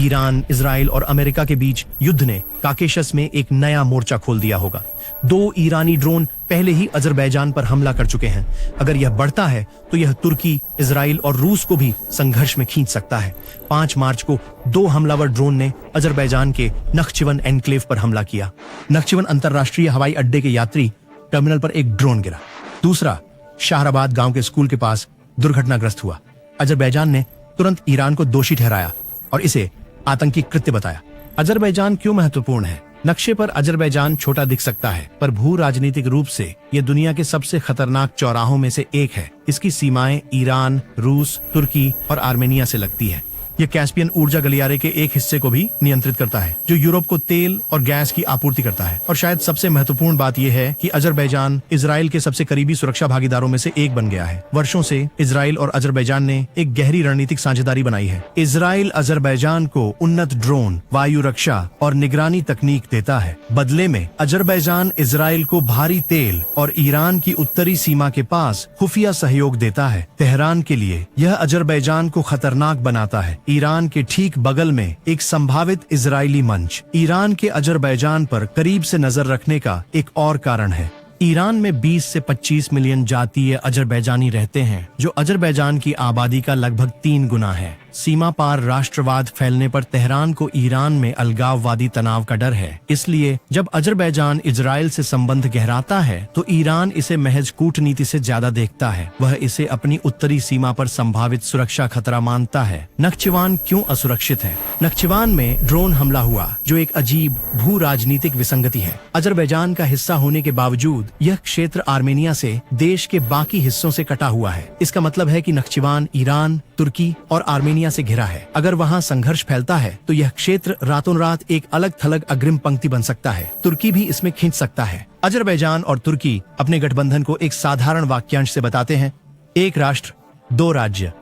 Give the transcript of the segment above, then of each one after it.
Iran, Israel और America के बीच युद्ध ने काकेशस में एक नया मोर्चा खोल दिया होगा। 2 ईरानी ड्रोन पहले ही अजरबैजान पर हमला कर चुके हैं। अगर यह बढ़ता है तो यह तुर्की, इजराइल और रूस को भी संघर्ष में खींच सकता है। 5 मार्च को 2 हमलावर ड्रोन ने अजरबैजान के नख्चिवन एनक्लेव पर हमला किया। नख्चिवन अंतरराष्ट्रीय हवाई अड्डे के यात्री टर्मिनल पर एक ड्रोन गिरा। दूसरा शाहराबाद गांव के स्कूल के पास दुर्घटनाग्रस्त हुआ। अजरबैजान ने तुरंत ईरान को दोषी ठहराया और इसे आतंकी कृत्य बताया। अजरबैजान क्यों महत्वपूर्ण है? नक्शे पर अजरबैजान छोटा दिख सकता है, पर भू राजनीतिक रूप से यह दुनिया के सबसे खतरनाक चौराहों में से एक है। इसकी सीमाएं ईरान, रूस, तुर्की और आर्मेनिया से लगती है। यह कैस्पियन ऊर्जा गलियारे के एक हिस्से को भी नियंत्रित करता है, जो यूरोप को तेल और गैस की आपूर्ति करता है। और शायद सबसे महत्वपूर्ण बात यह है कि अजरबैजान इजराइल के सबसे करीबी सुरक्षा भागीदारों में से एक बन गया है। वर्षों से इजराइल और अजरबैजान ने एक गहरी रणनीतिक साझेदारी बनाई है। इजराइल अजरबैजान को उन्नत ड्रोन, वायु रक्षा और निगरानी तकनीक देता है। बदले में अजरबैजान इजराइल को भारी तेल और ईरान की उत्तरी सीमा के पास खुफिया सहयोग देता है। तेहरान के लिए यह अजरबैजान को खतरनाक बनाता है। ईरान के ठीक बगल में एक संभावित इजरायली मंच ईरान के अजरबैजान पर करीब से नजर रखने का एक और कारण है। ईरान में 20 से 25 मिलियन जातीय अजरबैजानी रहते हैं, जो अजरबैजान की आबादी का लगभग 3 गुना है। सीमा पार राष्ट्रवाद फैलने पर तेहरान को ईरान में अलगाववादी तनाव का डर है। इसलिए जब अजरबैजान इजराइल से संबंध गहराता है तो ईरान इसे महज कूटनीति से ज्यादा देखता है। वह इसे अपनी उत्तरी सीमा पर संभावित सुरक्षा खतरा मानता है। नख्चिवान क्यों असुरक्षित है? नख्चिवान में ड्रोन हमला हुआ, जो एक अजीब भू राजनीतिक विसंगति है। अजरबैजान का हिस्सा होने के बावजूद यह क्षेत्र आर्मेनिया से देश के बाकी हिस्सों से कटा हुआ है। इसका मतलब है कि नख्चिवान ईरान, तुर्की और आर्मेनिया से घिरा है। अगर वहां संघर्ष फैलता है तो यह क्षेत्र रातों रात एक अलग थलग अग्रिम पंक्ति बन सकता है। तुर्की भी इसमें खींच सकता है। अजरबैजान और तुर्की अपने गठबंधन को एक साधारण वाक्यांश से बताते हैं: एक राष्ट्र, 2 राज्य।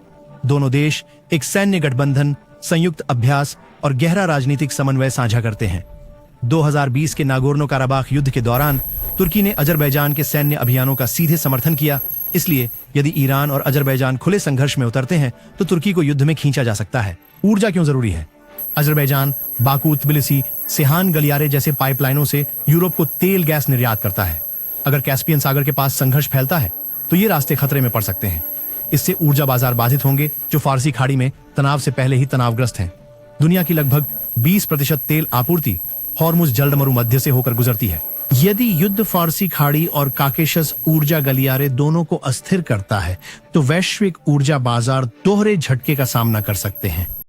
दोनों देश एक सैन्य गठबंधन, संयुक्त अभ्यास और गहरा राजनीतिक समन्वय साझा करते हैं। 2020 के नागोर्नो काराबाख युद्ध के दौरान तुर्की ने अजरबैजान के सैन्य अभियानों का सीधे समर्थन किया। इसलिए यदि ईरान और अजरबैजान खुले संघर्ष में उतरते हैं तो तुर्की को युद्ध में खींचा जा सकता है। ऊर्जा क्यों जरूरी है? अजरबैजान बाकू, त्बिलिसी, सिहान गलियारे जैसे पाइपलाइनों से यूरोप को तेल गैस निर्यात करता है। अगर कैस्पियन सागर के पास संघर्ष फैलता है तो ये रास्ते खतरे में पड़ सकते हैं। इससे ऊर्जा बाजार बाधित होंगे, जो फारसी खाड़ी में तनाव से पहले ही तनावग्रस्त हैं। दुनिया की लगभग 20% तेल आपूर्ति हॉर्मुज जलमरु मध्य से होकर गुजरती है। यदि युद्ध फारसी खाड़ी और काकेशस ऊर्जा गलियारे दोनों को अस्थिर करता है तो वैश्विक ऊर्जा बाजार दोहरे झटके का सामना कर सकते हैं।